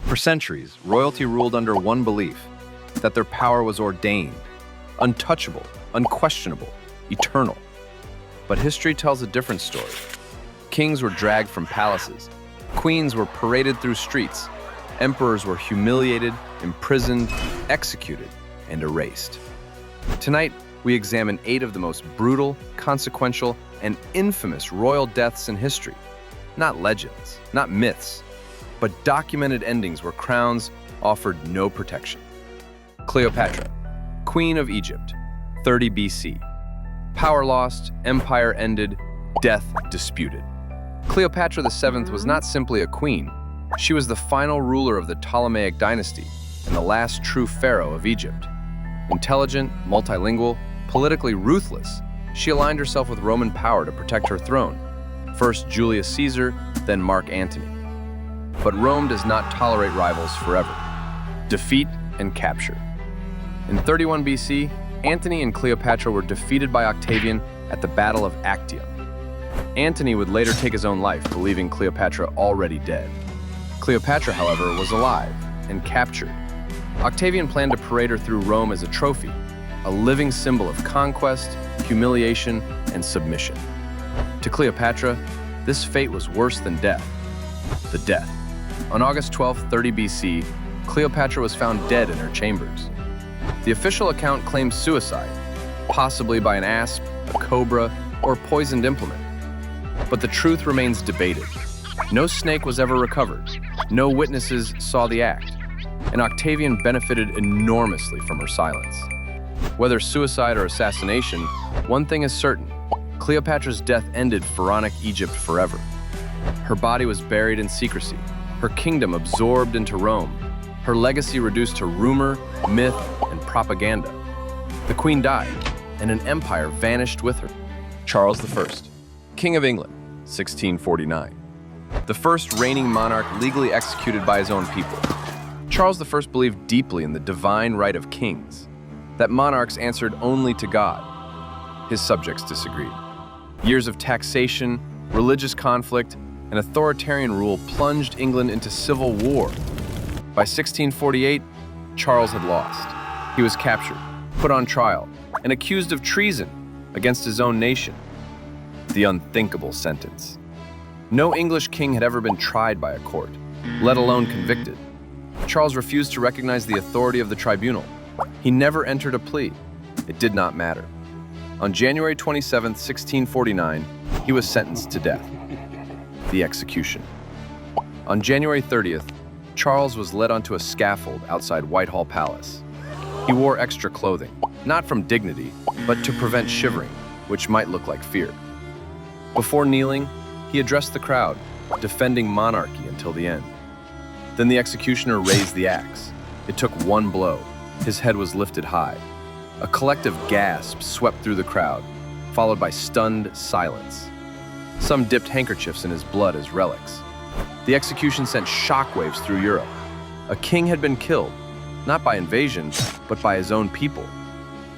For centuries, royalty ruled under one belief, that their power was ordained, untouchable, unquestionable, eternal. But history tells a different story. Kings were dragged from palaces, queens were paraded through streets, emperors were humiliated, imprisoned, executed, and erased. Tonight, we examine 8 of the most brutal, consequential, and infamous royal deaths in history. Not legends, not myths, but documented endings where crowns offered no protection. Cleopatra, Queen of Egypt, 30 BC. Power lost, empire ended, death disputed. Cleopatra VII was not simply a queen. She was the final ruler of the Ptolemaic dynasty and the last true pharaoh of Egypt. Intelligent, multilingual, politically ruthless, she aligned herself with Roman power to protect her throne. First Julius Caesar, then Mark Antony. But Rome does not tolerate rivals forever. Defeat and capture. In 31 BC, Antony and Cleopatra were defeated by Octavian at the Battle of Actium. Antony would later take his own life, believing Cleopatra already dead. Cleopatra, however, was alive and captured. Octavian planned to parade her through Rome as a trophy, a living symbol of conquest, humiliation, and submission. To Cleopatra, this fate was worse than death. The death. On August 12, 30 BC, Cleopatra was found dead in her chambers. The official account claims suicide, possibly by an asp, a cobra, or poisoned implement. But the truth remains debated. No snake was ever recovered. No witnesses saw the act. And Octavian benefited enormously from her silence. Whether suicide or assassination, one thing is certain: Cleopatra's death ended pharaonic Egypt forever. Her body was buried in secrecy, her kingdom absorbed into Rome, her legacy reduced to rumor, myth, and propaganda. The queen died, and an empire vanished with her. Charles I, King of England, 1649. The first reigning monarch legally executed by his own people. Charles I believed deeply in the divine right of kings, that monarchs answered only to God. His subjects disagreed. Years of taxation, religious conflict, and authoritarian rule plunged England into civil war. By 1648, Charles had lost. He was captured, put on trial, and accused of treason against his own nation. The unthinkable sentence. No English king had ever been tried by a court, let alone convicted. Charles refused to recognize the authority of the tribunal. He never entered a plea. It did not matter. On January 27, 1649, he was sentenced to death. The execution. On January 30th, Charles was led onto a scaffold outside Whitehall Palace. He wore extra clothing, not from dignity, but to prevent shivering, which might look like fear. Before kneeling, he addressed the crowd, defending monarchy until the end. Then the executioner raised the axe. It took one blow. His head was lifted high. A collective gasp swept through the crowd, followed by stunned silence. Some dipped handkerchiefs in his blood as relics. The execution sent shockwaves through Europe. A king had been killed, not by invasion, but by his own people.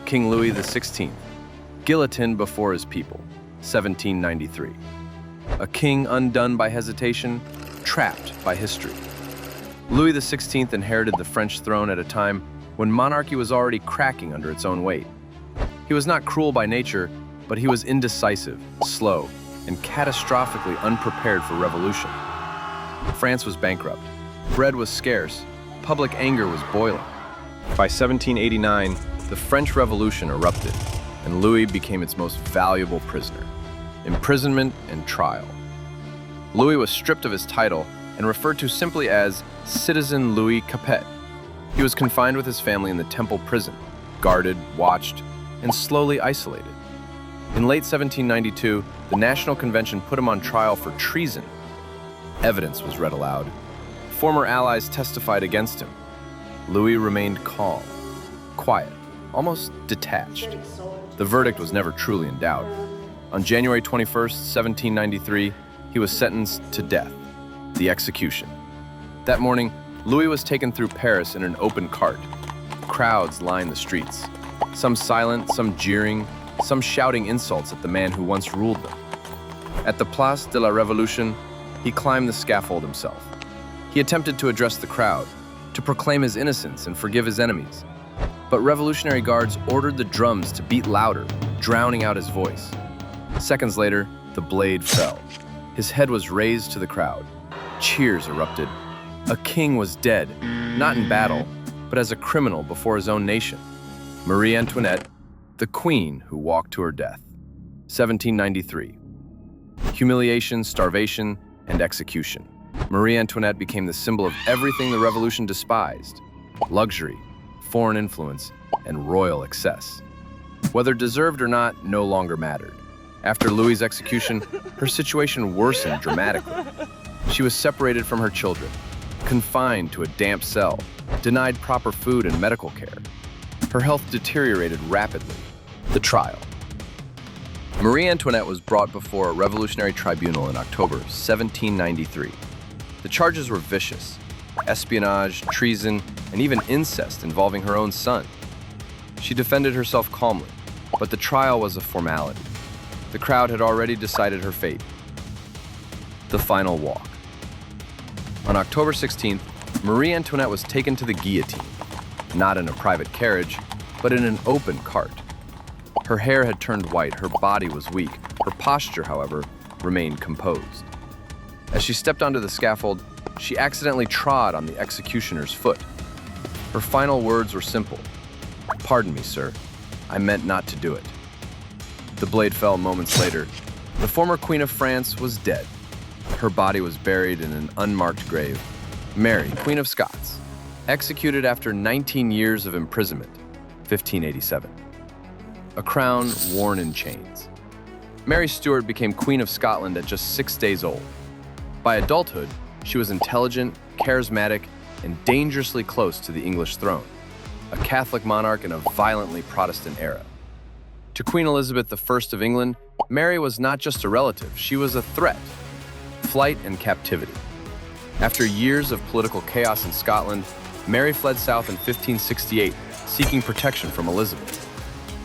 King Louis XVI, guillotined before his people, 1793. A king undone by hesitation, trapped by history. Louis XVI inherited the French throne at a time when monarchy was already cracking under its own weight. He was not cruel by nature, but he was indecisive, slow, and catastrophically unprepared for revolution. France was bankrupt. Bread was scarce. Public anger was boiling. By 1789, the French Revolution erupted, and Louis became its most valuable prisoner. Imprisonment and trial. Louis was stripped of his title and referred to simply as Citizen Louis Capet. He was confined with his family in the Temple prison, guarded, watched, and slowly isolated. In late 1792, the National Convention put him on trial for treason. Evidence was read aloud. Former allies testified against him. Louis remained calm, quiet, almost detached. The verdict was never truly in doubt. On January 21st, 1793, he was sentenced to death, the execution. That morning, Louis was taken through Paris in an open cart. Crowds lined the streets, some silent, some jeering, some shouting insults at the man who once ruled them. At the Place de la Révolution, he climbed the scaffold himself. He attempted to address the crowd, to proclaim his innocence and forgive his enemies. But Revolutionary Guards ordered the drums to beat louder, drowning out his voice. Seconds later, the blade fell. His head was raised to the crowd. Cheers erupted. A king was dead, not in battle, but as a criminal before his own nation. Marie Antoinette, the queen who walked to her death. 1793. Humiliation, starvation, and execution. Marie Antoinette became the symbol of everything the revolution despised: luxury, foreign influence, and royal excess. Whether deserved or not no longer mattered. After Louis's execution, her situation worsened dramatically. She was separated from her children, confined to a damp cell, denied proper food and medical care. Her health deteriorated rapidly. The trial. Marie Antoinette was brought before a revolutionary tribunal in October 1793. The charges were vicious: espionage, treason, and even incest involving her own son. She defended herself calmly, but the trial was a formality. The crowd had already decided her fate. The final walk. On October 16th, Marie Antoinette was taken to the guillotine, not in a private carriage, but in an open cart. Her hair had turned white, her body was weak. Her posture, however, remained composed. As she stepped onto the scaffold, she accidentally trod on the executioner's foot. Her final words were simple: "Pardon me, sir. I meant not to do it." The blade fell moments later. The former Queen of France was dead. Her body was buried in an unmarked grave. Mary, Queen of Scots, executed after 19 years of imprisonment, 1587. A crown worn in chains. Mary Stuart became Queen of Scotland at just 6 days old. By adulthood, she was intelligent, charismatic, and dangerously close to the English throne, a Catholic monarch in a violently Protestant era. To Queen Elizabeth I of England, Mary was not just a relative, she was a threat: flight and captivity. After years of political chaos in Scotland, Mary fled south in 1568, seeking protection from Elizabeth.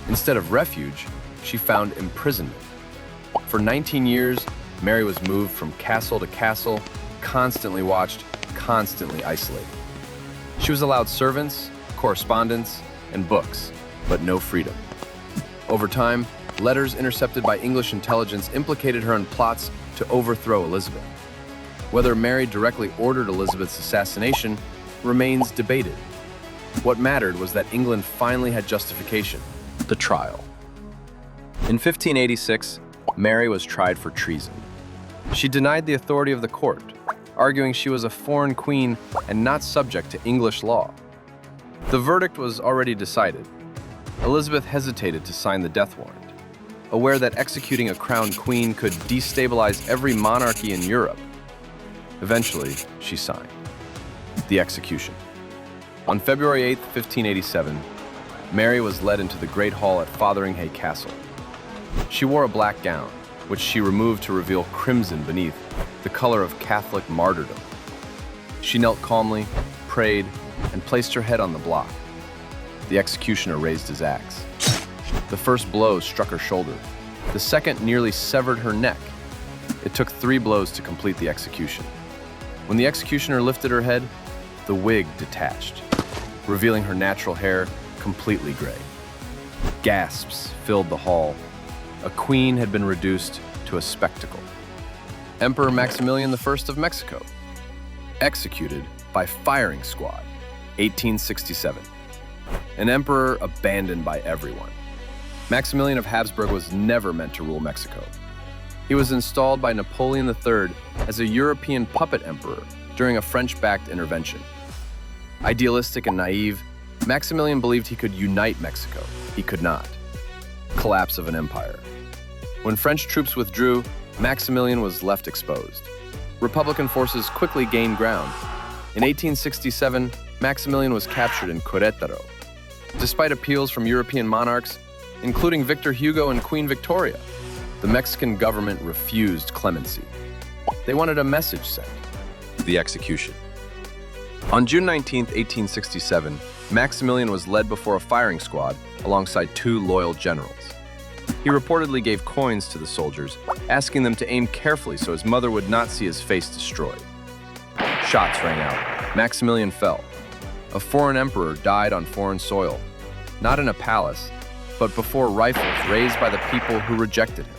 Instead of refuge, she found imprisonment. For 19 years, Mary was moved from castle to castle, constantly watched, constantly isolated. She was allowed servants, correspondence, and books, but no freedom. Over time, letters intercepted by English intelligence implicated her in plots to overthrow Elizabeth. Whether Mary directly ordered Elizabeth's assassination remains debated. What mattered was that England finally had justification: the trial. In 1586, Mary was tried for treason. She denied the authority of the court, arguing she was a foreign queen and not subject to English law. The verdict was already decided. Elizabeth hesitated to sign the death warrant, aware that executing a crowned queen could destabilize every monarchy in Europe. Eventually, she signed. The execution. On February 8, 1587, Mary was led into the Great Hall at Fotheringhay Castle. She wore a black gown, which she removed to reveal crimson beneath, the color of Catholic martyrdom. She knelt calmly, prayed, and placed her head on the block. The executioner raised his axe. The first blow struck her shoulder. The second nearly severed her neck. It took 3 blows to complete the execution. When the executioner lifted her head, the wig detached, revealing her natural hair completely gray. Gasps filled the hall. A queen had been reduced to a spectacle. Emperor Maximilian I of Mexico, executed by firing squad, 1867. An emperor abandoned by everyone. Maximilian of Habsburg was never meant to rule Mexico. He was installed by Napoleon III as a European puppet emperor during a French-backed intervention. Idealistic and naive, Maximilian believed he could unite Mexico. He could not. Collapse of an empire. When French troops withdrew, Maximilian was left exposed. Republican forces quickly gained ground. In 1867, Maximilian was captured in Querétaro. Despite appeals from European monarchs, including Victor Hugo and Queen Victoria, the Mexican government refused clemency. They wanted a message sent: the execution. On June 19, 1867, Maximilian was led before a firing squad alongside 2 loyal generals. He reportedly gave coins to the soldiers, asking them to aim carefully so his mother would not see his face destroyed. Shots rang out. Maximilian fell. A foreign emperor died on foreign soil, not in a palace, but before rifles raised by the people who rejected him.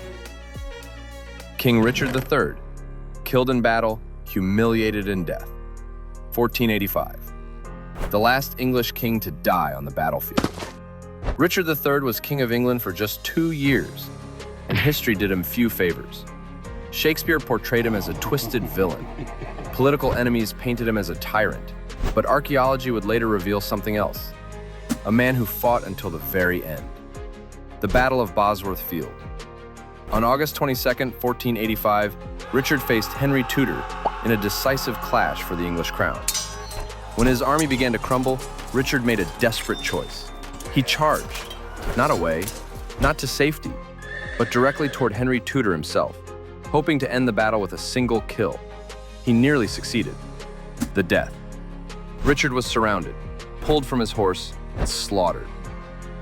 King Richard III, killed in battle, humiliated in death. 1485. The last English king to die on the battlefield. Richard III was King of England for just 2 years, and history did him few favors. Shakespeare portrayed him as a twisted villain. Political enemies painted him as a tyrant, but archaeology would later reveal something else. A man who fought until the very end. The Battle of Bosworth Field. On August 22, 1485, Richard faced Henry Tudor in a decisive clash for the English crown. When his army began to crumble, Richard made a desperate choice. He charged, not away, not to safety, but directly toward Henry Tudor himself, hoping to end the battle with a single kill. He nearly succeeded. The death. Richard was surrounded, pulled from his horse, and slaughtered.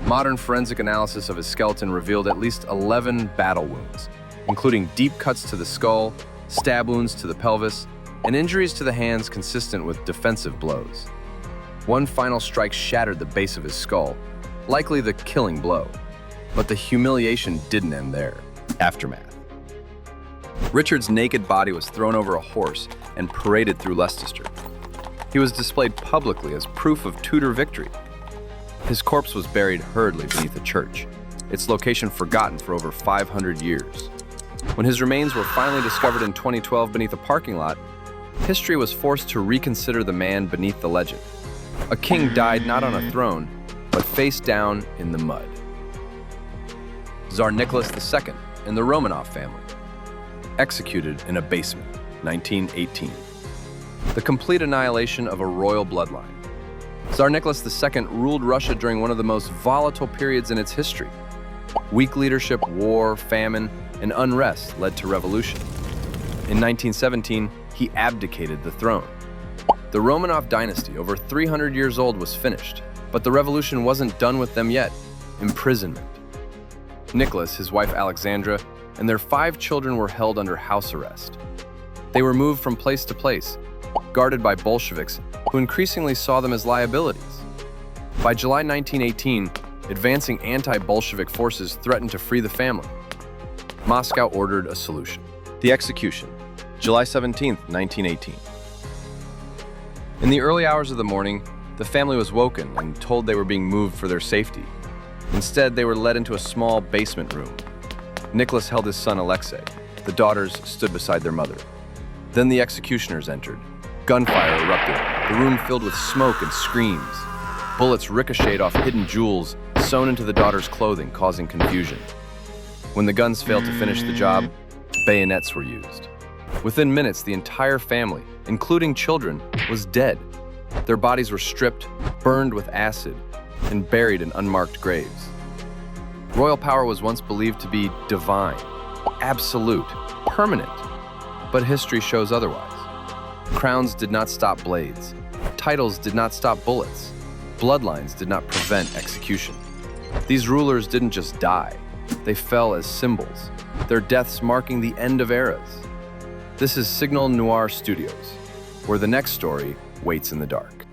Modern forensic analysis of his skeleton revealed at least 11 battle wounds, including deep cuts to the skull, stab wounds to the pelvis, and injuries to the hands consistent with defensive blows. One final strike shattered the base of his skull, likely the killing blow. But the humiliation didn't end there. Aftermath. Richard's naked body was thrown over a horse and paraded through Leicester. He was displayed publicly as proof of Tudor victory. His corpse was buried hurriedly beneath a church, its location forgotten for over 500 years. When his remains were finally discovered in 2012 beneath a parking lot, history was forced to reconsider the man beneath the legend. A king died not on a throne, but face down in the mud. Tsar Nicholas II and the Romanov family. Executed in a basement, 1918. The complete annihilation of a royal bloodline. Tsar Nicholas II ruled Russia during one of the most volatile periods in its history. Weak leadership, war, famine, and unrest led to revolution. In 1917, he abdicated the throne. The Romanov dynasty, over 300 years old, was finished, but the revolution wasn't done with them yet. Imprisonment. Nicholas, his wife Alexandra, and their 5 children were held under house arrest. They were moved from place to place, guarded by Bolsheviks who increasingly saw them as liabilities. By July 1918, advancing anti-Bolshevik forces threatened to free the family. Moscow ordered a solution. The execution, July 17, 1918. In the early hours of the morning, the family was woken and told they were being moved for their safety. Instead, they were led into a small basement room. Nicholas held his son Alexei. The daughters stood beside their mother. Then the executioners entered. Gunfire erupted, the room filled with smoke and screams. Bullets ricocheted off hidden jewels sewn into the daughters' clothing, causing confusion. When the guns failed to finish the job, bayonets were used. Within minutes, the entire family, including children, was dead. Their bodies were stripped, burned with acid, and buried in unmarked graves. Royal power was once believed to be divine, absolute, permanent, but history shows otherwise. Crowns did not stop blades. Titles did not stop bullets. Bloodlines did not prevent execution. These rulers didn't just die. They fell as symbols, their deaths marking the end of eras. This is Signal Noir Studios, where the next story waits in the dark.